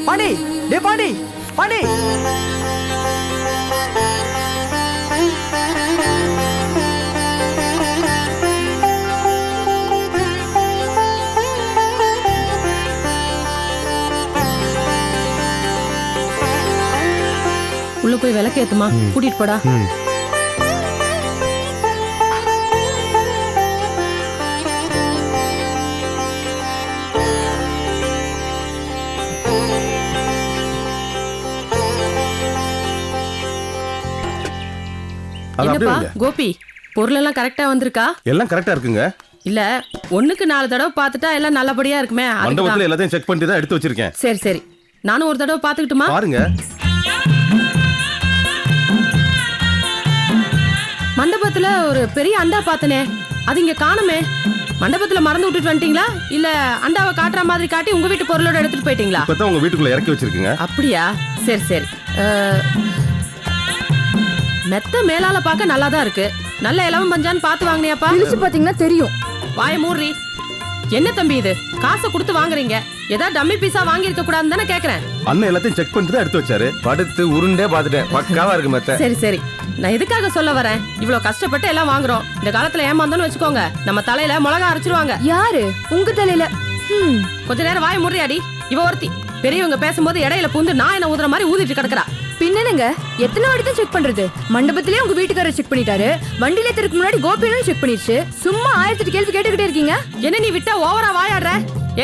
பாண்டி டே பாண்டி பாண்டி உள்ள போய் விளக்கேத்துமா, கூட்டிட்டு போடா. என்னப்பா கோபி, பொருள் எல்லாம் கரெக்டா வந்திருக்கா? எல்லாம் கரெக்டா இருக்குங்க. இல்ல ஒண்ணுக்கு 4 தடவை பார்த்துட்டா எல்லாம் நல்லபடியா இருக்குமே. மண்டபத்துல எல்லாத்தையும் செக் பண்ணிட்டு தான் எடுத்து வச்சிருக்கேன். சரி சரி, நானும் ஒரு தடவை பாத்துக்கிட்டுமா? பாருங்க. மண்டபத்துல ஒரு பெரிய அண்டா பார்த்தனே, அது இங்க காணுமே. மண்டபத்துல மறந்து விட்டுட்டு வந்துட்டீங்களா, இல்ல அண்டாவை காட்டுற மாதிரி காட்டி உங்க வீட்டு பொருளோட எடுத்துட்டு போயிட்டீங்களா? இப்பதான் உங்க வீட்டுக்குள்ள இறக்கி வச்சிருக்கீங்க. அப்படியா? சரி சரி. மெத்த மேலால பார்க்க நல்லா தான் இருக்கு. நல்ல இலவம் பஞ்சான்னு பார்த்து வாங்கினியாப்பா? இழுச்சு பாத்தீங்கன்னா தெரியும். வாய மூடுறி. என்ன தம்பி இது, காசை கொடுத்து வாங்குறீங்க, ஏதாவது டம்மி பீஸா வாங்கி இருக்க கூடாதுன்னு தானே கேக்குறேன். அண்ணன் எல்லாத்தையும் செக் பண்ணிட்டு தான் எடுத்து வச்சாரு. படுத்து உருண்டே பாத்துட்டேன், பக்காவா இருக்கு மெத்த. சரி சரி, நான் எதுக்காக சொல்ல வரேன், இவ்வளவு கஷ்டப்பட்டு எல்லாம் வாங்குறோம். இந்த காலத்துல ஏமாந்தோன்னு வச்சுக்கோங்க, நம்ம தலையில மிளகா அரைச்சிருவாங்க. யாரு உங்க தலையில? கொஞ்ச நேரம் வாய மூடுறியாடி. இவ ஒருத்தி பெரியவங்க பேசும்போது இடையில பூந்து நான் என்ன ஊதுற மாதிரி ஊதிட்டு கிடக்குறா. பின்னனுங்க, எத்தனை வாட்டி தான் செக் பண்றது? மண்டபத்திலே உங்க வீட்டுக்காரர் செக் பண்ணிட்டாரு, வண்டியில ஏத்துறதுக்கு முன்னாடி கோபினும் செக் பண்ணிடுச்சு. சும்மா 1008 கேள்வி கேட்டுக்கிட்டே இருக்கீங்க. என்ன நீ விட்டா ஓவரா வாயாடுற?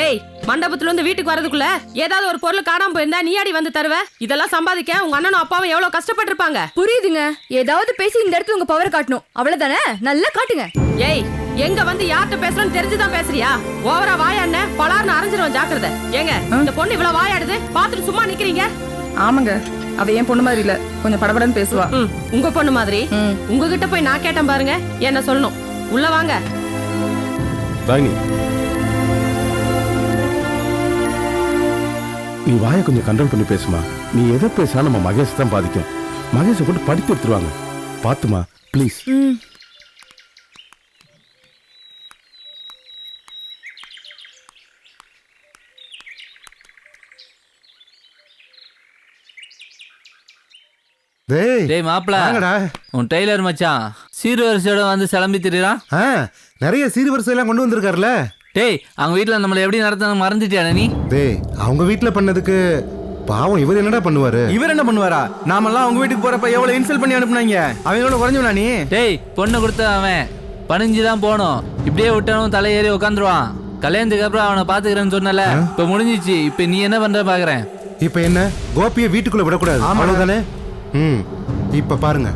ஏய், மண்டபத்துல இருந்து வீட்டுக்கு வரதுக்குள்ள ஏதாவது ஒரு பொருள் காணாம போயிருந்தா நீ அடி வந்து தருவ? இதெல்லாம் சம்பாதிக்க உங்க அண்ணனும் அப்பாவும் எவ்வளவு கஷ்டப்பட்டு இருப்பாங்க. புரியுதுங்க, ஏதாவது பேசி இந்த இடத்துல உங்க பவர் காட்டணும், அவ்வளவுதானே? நல்லா காட்டுங்க. ஏய், எங்க வந்து யார்கிட்ட பேசுறோம்னு தெரிஞ்சுதான் பேசுறியா? ஓவரா வாயாடுன பலார்னு அரைஞ்சிருவோம், ஜாக்கிரதை. ஏங்க, இந்த பொண்ணு இவ்வளவு வாயாடுது, பாத்துட்டு சும்மா நிக்கிறீங்க? ஆமாங்க, அவ ஏன் பொண்ணு மாதிரி இல்ல, கொஞ்சம் படபடன்னு பேசுவா. உங்க பொண்ணு மாதிரி? உங்ககிட்ட போய் நான் கேட்டேன் பாருங்க, என்ன சொல்லணும். உள்ள வாங்க. ராணி, நீ வாயை கொஞ்சம் கண்ட்ரோல் பண்ணி பேசுமா. நீ எதை பேசினா நம்ம மகேஷ் தான் பாதிக்கும். மகேஷை போட்டு படித்து எடுத்துருவாங்க. பாத்துமா ப்ளீஸ். டேய் மாப்ள, உன் டெய்லர் மச்சான் சீர்வரிசையோட வந்து கிளம்பி திரிறான். நிறைய சீர்வரிசை எல்லாம் கொண்டு வந்திருக்காருல. டேய், அவங்க வீட்டுல நம்மள எப்படி நடத்த மறந்துட்டியா நீ? டேய், அவங்க வீட்டுல பண்ணதுக்கு பாவம் இவர் என்னடா பண்ணுவாரு? இவர் என்ன பண்ணுவாரா? நாமெல்லாம் அவங்க வீட்டுக்கு போறப்ப எவ்வளவு இன்சல்ட் பண்ணி அனுப்புனாங்க. அவங்களோட குறைஞ்சவனா நீ? டேய், பொண்ணு கொடுத்த அவன் பணிஞ்சுதான் போனோம். இப்படியே விட்டனும் தலையேறி உட்காந்துருவான். கல்யாணத்துக்கு அப்புறம் அவனை பாத்துக்கிறேன்னு சொன்னல, இப்ப முடிஞ்சிச்சு. இப்ப நீ என்ன பண்ற பாக்குறேன். இப்ப என்ன, கோபியை வீட்டுக்குள்ள விடக்கூடாது, அவ்வளவுதானே? இப்ப பாருங்க.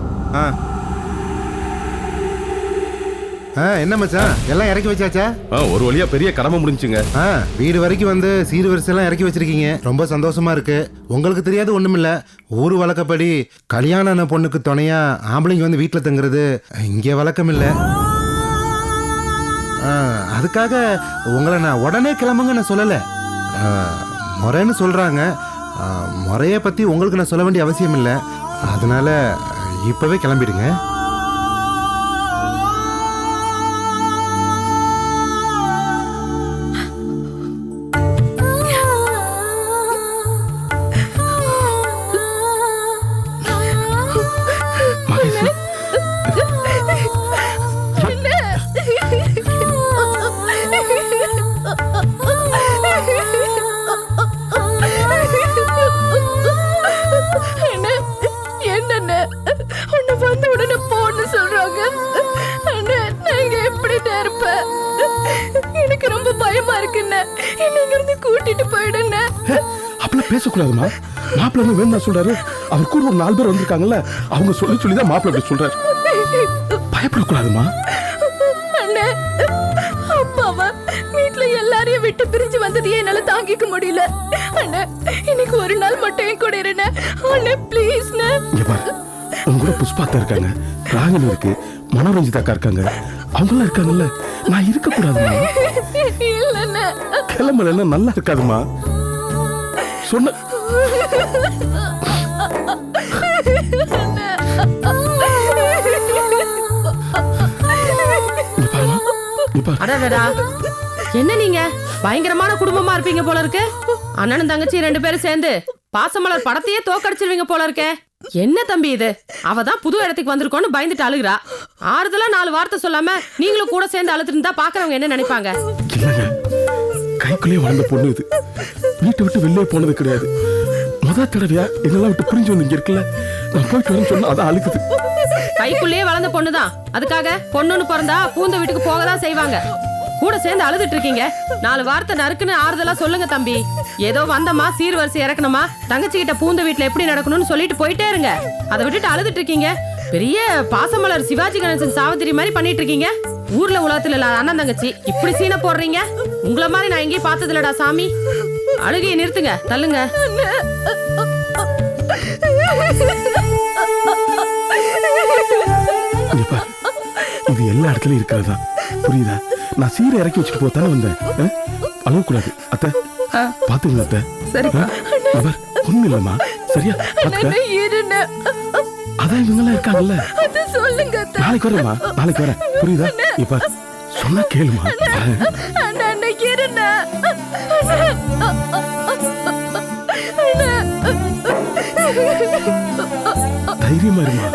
என்ன மச்சான், எல்லாம் இறக்கி வச்சாச்சா? ஒரு வழியா பெரிய கடமை முடிஞ்சுங்க. வீடு வரைக்கும் வந்து சீர்வரிசை எல்லாம் இறக்கி வச்சிருக்கீங்க, ரொம்ப சந்தோஷமா இருக்கு. உங்களுக்கு தெரியாது ஒண்ணுமில்ல, ஊர் வழக்கப்படி கல்யாண பொண்ணுக்கு துணையா ஆம்பளைங்க வந்து வீட்டுல தங்குறது இங்க வழக்கம் இல்ல. அதுக்காக உங்களை நான் உடனே கிளம்புங்க நான் சொல்லல. முறைன்னு சொல்றாங்க. முறைய பத்தி உங்களுக்கு நான் சொல்ல வேண்டிய அவசியம் இல்லை, அதனால இப்பவே கிளம்பிடுங்க. எனக்கு ரொம்ப பயமா இருக்குன்னு இங்கிருந்து கூட்டிட்டு போயிடுங்க. அப்பெல்லாம் பேசக்கூடாதுமா. மாப்பிள்ளை வேணும் சொல்றாரு. அவர் கூட ஒரு 4 பேர் வந்திருக்காங்கல்ல, அவங்க சொல்லிதான் மாப்பிள்ளை சொல்றாரு. பயப்படக்கூடாதுமா. அண்ணே, அப்பாவா வீட்டுல எல்லாரையும் விட்டு பிரிஞ்சு வந்ததையே என்னால தாங்கிக்க முடியல. அண்ணே, இன்னைக்கு ஒரு நாள் மட்டும் என் கூட இருங்க அண்ணே, ப்ளீஸ். உங்களோட புஷ்பாத்தா இருக்காங்க, ராகினி இருக்கு, மனோரஞ்சிதாக்கா இருக்காங்க, அவங்களாம் இருக்காங்கல்ல. நான் இருக்க கூடாதுமா. கிளம்பல நல்லா இருக்காதுமா. சொன்ன என்ன நீங்க பயங்கரமான குடும்பமா இருப்பீங்க போல இருக்கு. அண்ணனும் தங்கச்சி 2 பேரும் சேர்ந்து பாசமலர் படத்தையே தோக்கடிச்சிருவீங்க போல இருக்கே. என்ன தம்பி இது? அவ தான் புது இடத்துக்கு வந்திருக்கோன்னு பயந்துட்டு அழுகுறா. ஆறுதலா 4 வார்த்தை சொல்லாம நீங்களும் கூட சேர்ந்து அழுதுட்டு இருந்தா பாக்குறவங்க என்ன நினைப்பாங்க? இல்லைங்க, கைக்குள்ளேயே வளர்ந்த பொண்ணு இது. வீட்டை விட்டு வெளியே போனது கிடையாது. முதல் தடவையா என்னெல்லாம் விட்டு புரிஞ்சு வந்து இங்க இருக்குல்ல, நான் போயிட்டு வரேன்னு சொன்னா அதான் அழுகுது. கைக்குள்ளேயே வளர்ந்த பொண்ணுதான். அதுக்காக பொண்ணுன்னு பிறந்தா பூந்த வீட்டுக்கு போகதான் செய்வாங்க. கூட சேர்ந்து அழுதுட்டு இருக்கீங்க. 4 வார்த்தை நறுக்குன்னு ஆறுதலா சொல்லுங்க தம்பி. ஏதோ வந்தமா சீர்வரிசை இறக்கணுமா, தங்கச்சி கிட்ட பூந்த வீட்டுல எப்படி நடக்கணும்னு சொல்லிட்டு போயிட்டே இருங்க. அதை விட்டுட்டு அழுதுட்டு இருக்கீங்க. பெரிய பாசமலர் சிவாஜி கணேசன் சாவித்திரி மாதிரி பண்ணிட்டு இருக்கீங்க. ஊர்ல உலகத்துல இல்லாத அண்ணன் தங்கச்சி இப்படி சீனை போடுறீங்க. உங்களை மாதிரி நான் எங்கேயும் பார்த்தது இல்லடா சாமி. அழுகையை நிறுத்துங்க, தள்ளுங்க. இங்க பாரு, இது எல்லா இடத்துலயும் இருக்கிறதா, புரியுதா? நான் சீரை இறக்கி வச்சுட்டு போத்தானே வந்தேன். அழக்கூடாது அத்தை, பாத்துங்க அத்தை. சரிப்பா. அவர் ஒண்ணு இல்லம்மா, சரியா? பாத்துக்க. இருண்ணே. அதான் இவங்கெல்லாம் இருக்காங்கல்ல. அது சொல்லுங்க அத்தை. நாளைக்கு வரேம்மா, நாளைக்கு வரேன், புரியுதா? இப்ப சொன்னா கேளுமா. அண்ணா அண்ணா இருண்ணே. தைரியமா இருமா.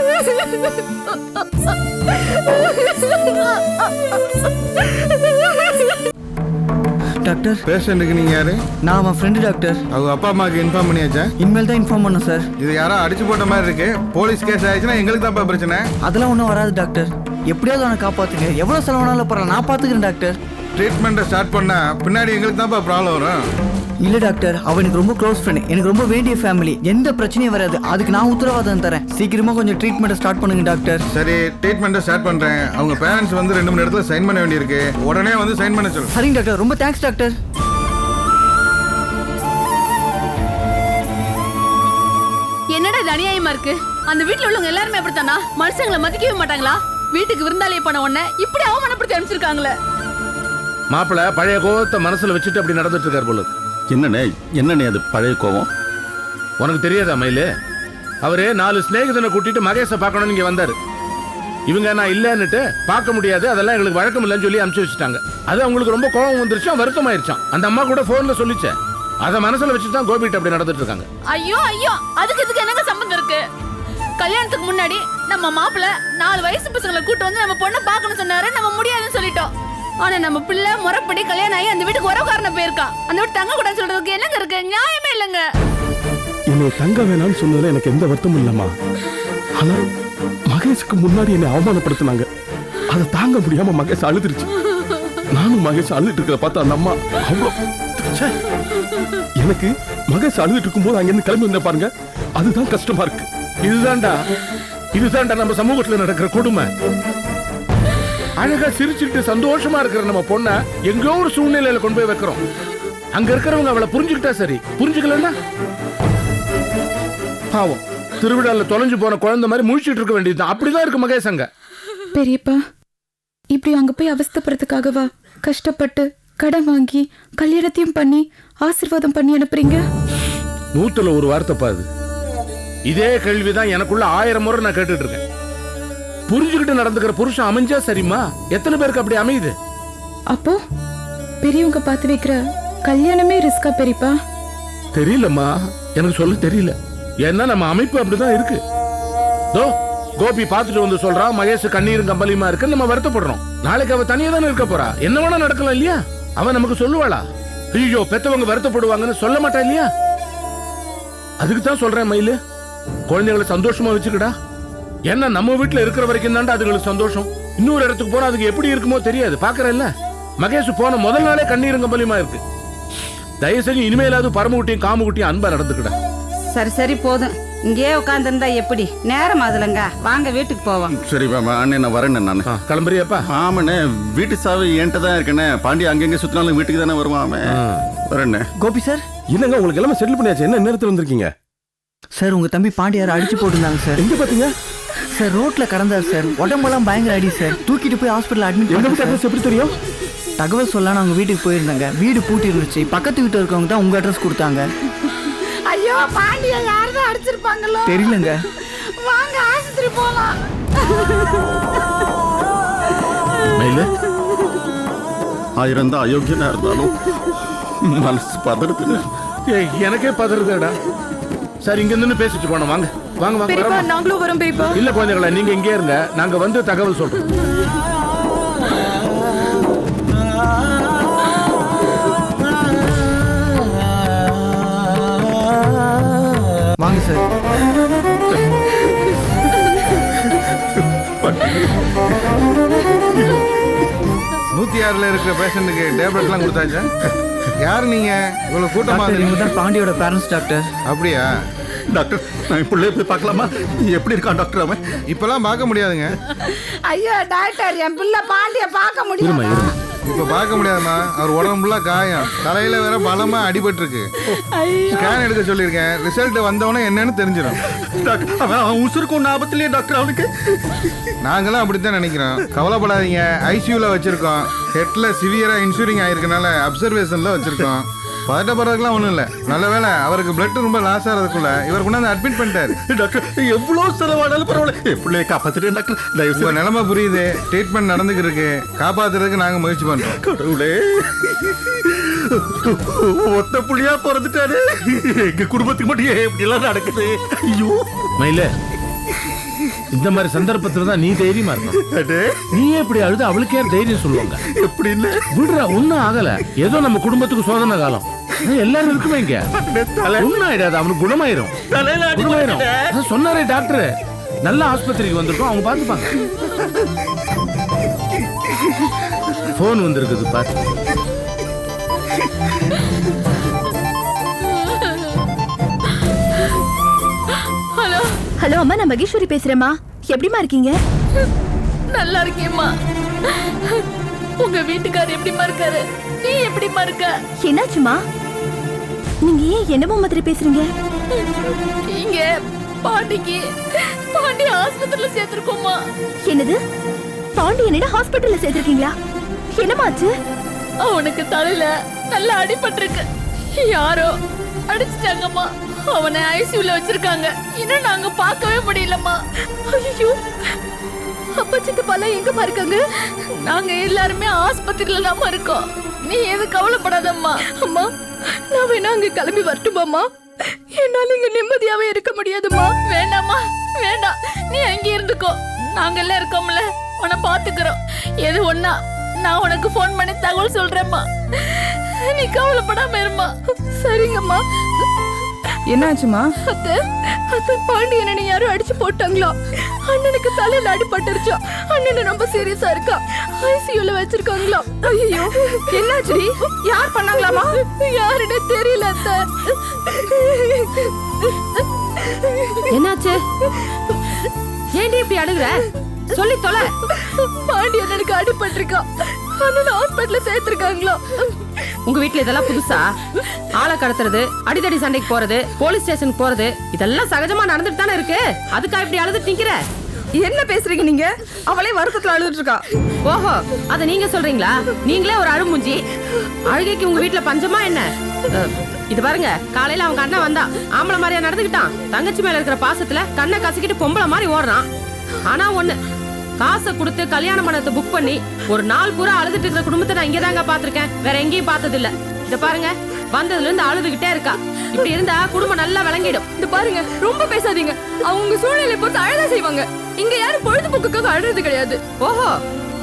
டாக்டர், பேஷண்ட்டுக்கு நீங்க யாரு? நான் அவன் ஃப்ரெண்டு டாக்டர். அவங்க அப்பா அம்மாவுக்கு இன்ஃபார்ம் பண்ணியாச்சா? இனிமேல் தான் இன்ஃபார்ம் பண்ணோம் சார். இது யாரோ அடிச்சு போட்ட மாதிரி இருக்கு. போலீஸ் கேஸ் ஆயிடுச்சுன்னா எங்களுக்கு தான்ப்பா பிரச்சனை. அதெல்லாம் ஒன்றும் வராது டாக்டர். எப்படியாவது அவனை காப்பாத்துங்க. எவ்வளோ செலவானாலும் பரவாயில்ல, நான் பார்த்துக்கிறேன் டாக்டர். ட்ரீட்மெண்ட்டை ஸ்டார்ட் பண்ணா பின்னாடி எங்களுக்கு தான்ப்பா ப்ராப்ளம் வரும். இல்லை டாக்டர், அவன் எனக்கு ரொம்ப க்ளோஸ் ஃப்ரெண்ட், எனக்கு ரொம்ப வேண்டிய ஃபேமிலி. எந்த பிரச்சனையும் வராது, அதுக்கு நான் உத்தரவாதம் தரேன். சீக்கிரமாக கொஞ்சம் ட்ரீட்மெண்ட்டை ஸ்டார்ட் பண்ணுங்க டாக்டர். சரி, ட்ரீட்மெண்ட்டை ஸ்டார்ட் பண்றேன். அவங்க பேரண்ட்ஸ் வந்து 2 மணி நேரத்தில் சைன் பண்ண வேண்டியிருக்கு. உடனே வந்து சைன் பண்ண சொல்லு. சரிங்க டாக்டர், ரொம்ப தேங்க்ஸ் டாக்டர். என்னடா இது அநியாயமா இருக்கு? அந்த வீட்ல உள்ளவங்க எல்லாருமே அப்படித்தானா? மனுஷங்களை மதிக்கவே மாட்டாங்களா? வீட்டுக்கு விருந்தாளியை பண்ண உடனே இப்படி அவமானப்படுத்தி அனுப்பிச்சிருக்காங்களே. மாப்பிள்ள பழைய கோவத்தை மனசுல வச்சுட்டு அப்படி நடந்துட்டு இருக்காரு போல. என்னண்ணே அது பழைய கோவம்? உனக்கு தெரியாதா மயிலு? அவரு 4 சிநேகிதனை கூட்டிட்டு மகேஷை பார்க்கணும்னு இங்க வந்தாரு. இவங்க நான் இல்லன்னுட்டு பார்க்க முடியாது, அதெல்லாம் எங்களுக்கு வழக்கம் இல்லைன்னு சொல்லி அனுப்பிச்சு வச்சுட்டாங்க. அது அவங்களுக்கு ரொம்ப கோவம் வந்துருச்சு, வருத்தம் ஆயிருச்சான். அந்த அம்மா கூட போன்ல சொல்லிச்சேன். அதை மனசுல வச்சுட்டு தான் கோபிட்டு அப்படி நடந்துட்டு இருக்காங்க. ஐயோ ஐயோ, அதுக்கு இதுக்கு என்னங்க சம்பந்தம் இருக்கு? கல்யாணத்துக்கு முன்னாடி நம்ம மாப்பிள்ள 4 வயசு பசங்களை கூட்டு வந்து நம்ம பொண்ணை பார்க்கணும்னு சொன்னாரு. நம்ம முடியாதுன்னு சொல்லிட்டோம். ஆனா நம்ம பிள்ளை முறைப்படி கல்யாணம் ஆகி அந்த வீட்டுக்கு உறவுக்காரன போயிருக்கா. அந்த வீட்டு தங்க கூட சொல்றதுக்கு என்னங்க இருக்கு? நியாயமே இல்லைங்க. என்னை தங்க வேணாம்னு சொன்னதுல எனக்கு எந்த வருத்தமும் இல்லம்மா. ஆனா மகேஷுக்கு முன்னாடி என்னை அவமானப்படுத்தினாங்க. அதை தாங்க முடியாம மகேஷ் அழுதுருச்சு. நானும் மகேஷ் அழுதுட்டு இருக்கிற பார்த்தா அந்த அம்மா அவ்வளோ. எனக்கு மகேஷ் அழுதுட்டு இருக்கும் போது அங்கிருந்து கிளம்பி வந்த பாருங்க, அதுதான் கஷ்டமா இருக்கு. இதுதான்டா நம்ம சமூகத்துல நடக்கிற கொடுமை. அழகா சிரிச்சுட்டு சந்தோஷமா இருக்கிற நம்ம பொண்ண எங்கோ ஒரு சூழ்நிலையில கொண்டு போய் வைக்கிறோம். அங்க இருக்கிறவங்க அவளை புரிஞ்சுக்கிட்டா சரி, புரிஞ்சுக்கலன்னா பாவம் திருவிழால தொலைஞ்சு போன குழந்தை மாதிரி முழிச்சிட்டு இருக்க வேண்டியதுதான். அப்படிதான் இருக்கு மகேஷ் அங்க. பெரியப்பா, இப்படி அங்க போய் அவஸ்தப்படுறதுக்காகவா கஷ்டப்பட்டு கடன் வாங்கி கல்யாணத்தையும் பண்ணி ஆசீர்வாதம் பண்ணி அனுப்புறீங்க? 100ல ஒரு வார்த்தை பாது. இதே கேள்விதான் எனக்குள்ள 1000 முறை நான் கேட்டுட்டு இருக்கேன். புரிஞ்சுக்கிட்டு நடந்துக்கிற புருஷன் அமைஞ்சா சரிமா? எத்தனை பேருக்கு அப்படி அமையுது? அப்போ பெரியவங்க பார்த்து வைக்கிற கல்யாணமே ரிஸ்கா பெரியப்பா? தெரியலம்மா, எனக்கு சொல்ல தெரியல. ஏன்னா நம்ம அமைப்பு அப்படிதான் இருக்கு. கோபி பார்த்துட்டு வந்து சொல்றான் மகேஷ் கண்ணீரும் கம்பளியுமா இருக்கு, நம்ம வருத்தப்படுறோம். நாளைக்கு அவ தனியா தானே இருக்க போறா, என்ன வேணா நடக்கலாம் இல்லையா? அவன் நமக்கு சொல்லுவாளா? ஐயோ பெத்தவங்க வருத்தப்படுவாங்கன்னு சொல்ல மாட்டா இல்லையா? அதுக்கு தான் சொல்றேன் மயிலு, குழந்தைகளை சந்தோஷமா வச்சுக்கடா. ஏன்னா நம்ம வீட்டுல இருக்கிற வரைக்கும் தாண்டா அதுங்களுக்கு சந்தோஷம். இன்னொரு இடத்துக்கு போனா அதுக்கு எப்படி இருக்குமோ தெரியாது. பாக்குறல்ல, மகேஷ் போன முதல் நாளே கண்ணீரும் கம்பளியுமா இருக்கு. தயவு செஞ்சு இனிமேலாவது பரமகுட்டியும் காமுகுட்டியும் அன்பா நடந்துக்கடா. சரி சரி போதும், இங்கேயே உட்காந்துருந்தா எப்படி? நேரம் ஆகுதுலங்க, வாங்க வீட்டுக்கு போவோம். சரி அண்ணே, நான் வரேன். நான் கிளம்புறியாப்பா? ஆமாண்ணே, வீட்டு சாவி என்கிட்ட தான் இருக்கேண்ணே. பாண்டி அங்கங்க சுத்தினாலும் வீட்டுக்கு தானே வருவான். வரேண்ணே. கோபி சார், இல்லங்க உங்களுக்கு எல்லாம் செட்டில் பண்ணியாச்சு. என்ன நேரத்தில் வந்திருக்கீங்க சார்? உங்க தம்பி பாண்டியார் அடிச்சு போட்டுருந்தாங்க சார். எங்க பாத்தீங்க சார்? ரோட்ல கடந்தார் சார். உடம்பெல்லாம் பயங்கர அடி சார். தூக்கிட்டு போய் ஹாஸ்பிட்டல் அட்மிட் பண்ணி. எப்படி தெரியும்? தகவல் சொல்லலாம் அவங்க வீட்டுக்கு போயிருந்தாங்க. வீடு பூட்டி இருந்துச்சு. பக்கத்து வீட்டு இருக்கவங்க தான் உங்க அட்ரஸ் கொடுத்தாங்க. ஐயோ, பாண்டியா யாரதான் அடிச்சிருப்பாங்களோ? தெரியலங்க. வாங்க ஆஸ்பத்திரி போலாம். ஆயிரம் தான் அயோக்கியனா இருந்தாலும் மனசு பதறதுன்னு எனக்கே பதறுதேடா. சரி, இங்க இருந்து பேசிட்டு போனோம். வாங்க வாங்க வாங்க. பெரியப்பா வரோம். நாங்களும் வரோம் பெரியப்பா. இல்ல குழந்தைகளா, நீங்க இங்கே இருங்க, நாங்க வந்து தகவல் சொல்றோம். வாங்க சார். 106ல இருக்கிற பேஷண்ட்டுக்கு டேப்லெட்லாம் கொடுத்தாச்சா? யார் நீங்க? இவ்வளவு கூட்டமா டாக்டர், இவங்க வந்தீங்க? தான் பாண்டியோட பேரண்ட்ஸ் டாக்டர். அப்படியா? டாக்டர், நான் பிள்ளைய போய் பார்க்கலாமா? எப்படி இருக்கான் டாக்டர் அவன்? இப்பெல்லாம் பார்க்க முடியாதுங்க. ஐயோ டாக்டர், என் பிள்ளை பாண்டிய பார்க்க முடியுமா? இப்ப பார்க்க முடியாதுமா. அவர் உடம்புல காயம், தலையில வேற பலமா அடிபட்டு இருக்கு. ஸ்கேன் எடுக்க சொல்லியிருக்கேன். ரிசல்ட் வந்தவொடனே என்னன்னு தெரிஞ்சிடும். டாக்டர், அவன் உசுருக்கு ஒன்று ஆபத்துலயே டாக்டர் அவனுக்கு. நாங்களாம் அப்படித்தான் நினைக்கிறோம். கவலைப்படாதீங்க. ஐசியூல வச்சிருக்கோம். ஹெட்ல சிவியரா இன்சூரிங் ஆயிருக்கனால அப்சர்வேஷன்ல வச்சிருக்கோம். பதட்டப்படுறதுக்குலாம் ஒன்றும் இல்லை. நல்ல வேலை அவருக்கு பிளட் ரொம்ப லாஸ் ஆகிறதுக்குள்ள இவர் கொண்டாந்து அட்மிட் பண்ணிட்டாரு. டாக்டர், எவ்வளோ செலவானாலும் பரவாயில்ல, என் பிள்ளைய காப்பாத்துறேன் டாக்டர். தயவு உங்க நிலைமை புரியுது. ட்ரீட்மெண்ட் நடந்துக்கு இருக்கு. காப்பாத்துறதுக்கு நாங்க முயற்சி பண்றோம். கடவுளே, ஒத்த புள்ளியா பிறந்துட்டாரு. எங்க குடும்பத்துக்கு மட்டும் ஏன் இப்படி எல்லாம் நடக்குது? ஐயோ மயில, இந்த மாதிரி சந்தர்ப்பத்துல தான் நீ தைரியமா இருக்கணும். நீ எப்படி அழுது அவளுக்கு யார் தைரியம் சொல்லுவாங்க? எப்படி இல்ல விடுற, ஒன்னும் ஆகல. ஏதோ நம்ம குடும்பத்துக்கு சோதனை காலம். எல்லாரும் இருக்குமே இங்க. ஒன்னும் ஆயிடாது, அவனுக்கு குணமாயிரும். குணமாயிரும். அதான் சொன்னாரே டாக்டர், நல்ல ஆஸ்பத்திரிக்கு வந்திருக்கோம், அவங்க பாத்துப்பாங்க. போன் வந்திருக்குது பாத்து. ஹலோ ஹலோ அம்மா, நான் மகேஸ்வரி பேசுறேம்மா. எப்படிமா இருக்கீங்க? நல்லா இருக்கேம்மா. உங்க வீட்டுக்காரர் எப்படிமா இருக்காரு? நீ எப்படிமா இருக்க? என்னாச்சுமா? நீங்க ஏன் என்னமோ மாதிரி பேசுறீங்க? இங்க பாண்டி ஆஸ்பத்திரியில சேர்த்திருக்கோம்மா. என்னது? பாண்டியனோட ஹாஸ்பிட்டல்ல சேர்த்திருக்கீங்களா? என்னமாச்சு? அவனுக்கு தலையில நல்லா அடிபட்டிருக்கு. யாரோ அடிச்சிட்டாங்கம்மா. அவனை ஐசியூல வச்சிருக்காங்க. இன்னும் நாங்க பார்க்கவே முடியலம்மா. ஐயோ, அப்பா சித்தப்பாலாம் எங்கம்மா இருக்காங்க? நாங்க எல்லாருமே ஆஸ்பத்திரியில தான் இருக்கோம். நீ எது கவலைப்படாதம்மா. அம்மா, நான் வேணா அங்க கிளம்பி வரட்டுமாம்மா? என்னால இங்க நிம்மதியாவே இருக்க முடியாதுமா. வேண்டாம்மா, வேண்டாம். நீ அங்க இருந்துக்கோ. நாங்க எல்லாம் இருக்கோம்ல, உன்னை பாத்துக்கிறோம். எது ஒண்ணா நான் உனக்கு போன் பண்ணி தகவல் சொல்றேம்மா. நீ கவலைப்படாம இருமா. சரிங்கம்மா. என்னாச்சுமா? அத்தை, பாண்டியனை யாரும் அடிச்சு போட்டாங்களா? அண்ணனுக்கு தலையில அடிபட்டுருச்சா? அண்ணன் ரொம்ப சீரியஸா இருக்கா. ஐசியூல வச்சிருக்காங்களா? ஐயோ, என்னாச்சுடி? யார் பண்ணாங்களாமா? யாருன்னு தெரியல அத்தை. என்னாச்சு? ஏன்டி இப்படி அழுகுற? சொல்லி தொலை. பாண்டியனுக்கு அடிபட்டிருக்கா. அண்ணன் ஹாஸ்பிட்டல்ல சேர்த்திருக்காங்களா? உங்க வீட்ல இதெல்லாம் புதுசா? ஆளை கடத்துறது, அடிதடி சண்டைக்கு போறது, போலீஸ் ஸ்டேஷனுக்கு போறது, இதெல்லாம் சகஜமா நடந்துட்டு தானே இருக்கு. அதுக்கா இப்படி அழுதுட்டு நிக்கிற? என்ன பேசுறீங்க நீங்க? அவளே வருத்தத்துல அழுதுட்டு இருக்கா. ஓஹோ, அத நீங்க சொல்றீங்களா? நீங்களே ஒரு அழுமூஞ்சி. அழுகைக்கு உங்க வீட்ல பஞ்சமா என்ன? இது பாருங்க, காலையில அவங்க அண்ணன் வந்தான். ஆம்பளை மாதிரியா நடந்துக்கிட்டான். தங்கச்சி மேல இருக்கிற பாசத்துல கண்ணை கசக்கிட்டு பொம்பளை மாதிரி ஓடுறான். ஆனா ஒண்ணு, காசை கொடுத்து கல்யாண மண்டபத்தை புக் பண்ணி ஒரு நாள் பூரா அழுதுட்டு இருக்கிற குடும்பத்தை நான் இங்கதாங்க பாத்திருக்கேன். வேற எங்கேயும் பார்த்தது இல்ல. இத பாருங்க, வந்ததுல இருந்து அழுதுகிட்டே இருக்கா. இப்படி இருந்தா குடும்பம் நல்லா விளங்கிடும். இந்த பாருங்க, ரொம்ப பேசாதீங்க. அவங்க சூழ்நிலை பொறுத்து அழகா செய்வாங்க. இங்க யாரும் பொழுதுபோக்குக்காக அழுறது கிடையாது. ஓஹோ,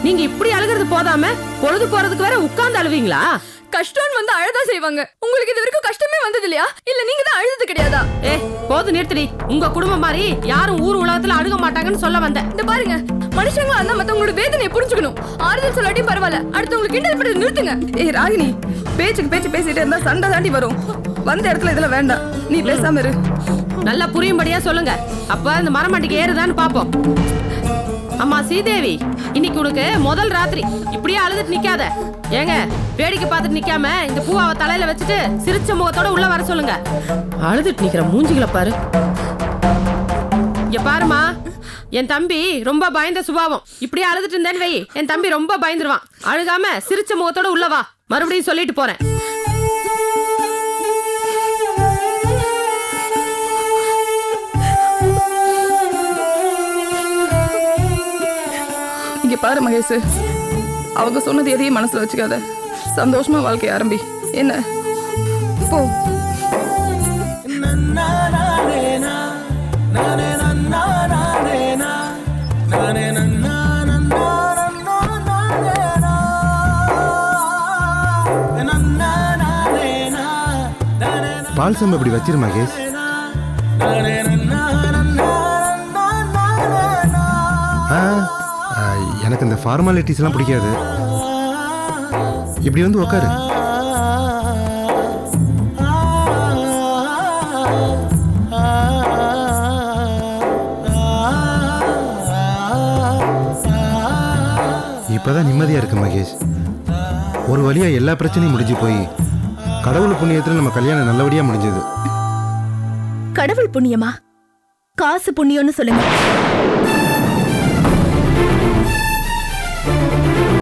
நீங்க இப்படி அழுகிறது போதாம பொழுது போறதுக்கு வேற உட்கார்ந்து அழுவீங்களா? கஷ்டம்னு வந்து அழகா செய்வாங்க. உங்களுக்கு இது வரைக்கும் கஷ்டமே வந்தது இல்லையா? இல்ல நீங்க தான் அழுது கிடையாதா? ஏ, போது நிறுத்தடி. உங்க குடும்பம் மாதிரி யாரும் ஊர் உலகத்துல அழுக மாட்டாங்கன்னு சொல்ல வந்தேன். இந்த பாருங்க, மனுஷங்களா இருந்தா மத்தவங்களோட வேதனையை புரிஞ்சுக்கணும். ஆறுதல் சொல்லாட்டியும் பரவாயில்ல, அடுத்தவங்களுக்கு கிண்டல் பண்றது நிறுத்துங்க. ஏய் ராகினி, பேச்சுக்கு பேச்சு பேசிட்டே இருந்தா சண்டை தாண்டி வரும். வந்த இடத்துல இதெல்லாம் வேண்டாம். நீ பேசாம இரு. நல்லா புரியும்படியா சொல்லுங்க. அப்ப இந்த மரமண்டிக்கு ஏறுதான்னு பாப்போம். அம்மா ஸ்ரீதேவி, இன்னைக்கு உனக்கு முதல் ராத்திரி. இப்படியே அழுதுட்டு நிக்காத. ஏங்க, வேடிக்கை பார்த்துட்டு நிக்காம இந்த பூவாவை தலையில வச்சுட்டு சிரிச்ச முகத்தோட உள்ள வர சொல்லுங்க. அழுதுட்டு நிக்கிற மூஞ்சிகளை பாரு. இங்க பாருமா, என் தம்பி ரொம்ப பயந்த சுபாவம். இப்படியே அழுதுட்டு இருந்தேன்னு வை, என் தம்பி ரொம்ப பயந்துருவான். அழுகாம சிரிச்ச முகத்தோட உள்ள வா. மறுபடியும் சொல்லிட்டு போறேன். இங்க பாரு மகேஷ், அவங்க சொன்னது எதையும் மனசுல வச்சுக்காத. சந்தோஷமா வாழ்க்கை ஆரம்பி. என்ன போ. பால் சம்பு இப்படி வச்சிரு மகேஷ். ஆ, எனக்கு இந்த ஃபார்மாலிட்டிஸ்லாம் பிடிக்காது. இப்படி வந்து உக்காரு. இப்பதான் நிம்மதியா இருக்கு மகேஷ். ஒரு வழியா எல்லா பிரச்சனையும் முடிஞ்சு போய் கடவுள் புண்ணியத்துல நம்ம கல்யாணம் நல்லபடியா முடிஞ்சது. கடவுள் புண்ணியமா? காசு புண்ணியம்னு சொல்லுங்க.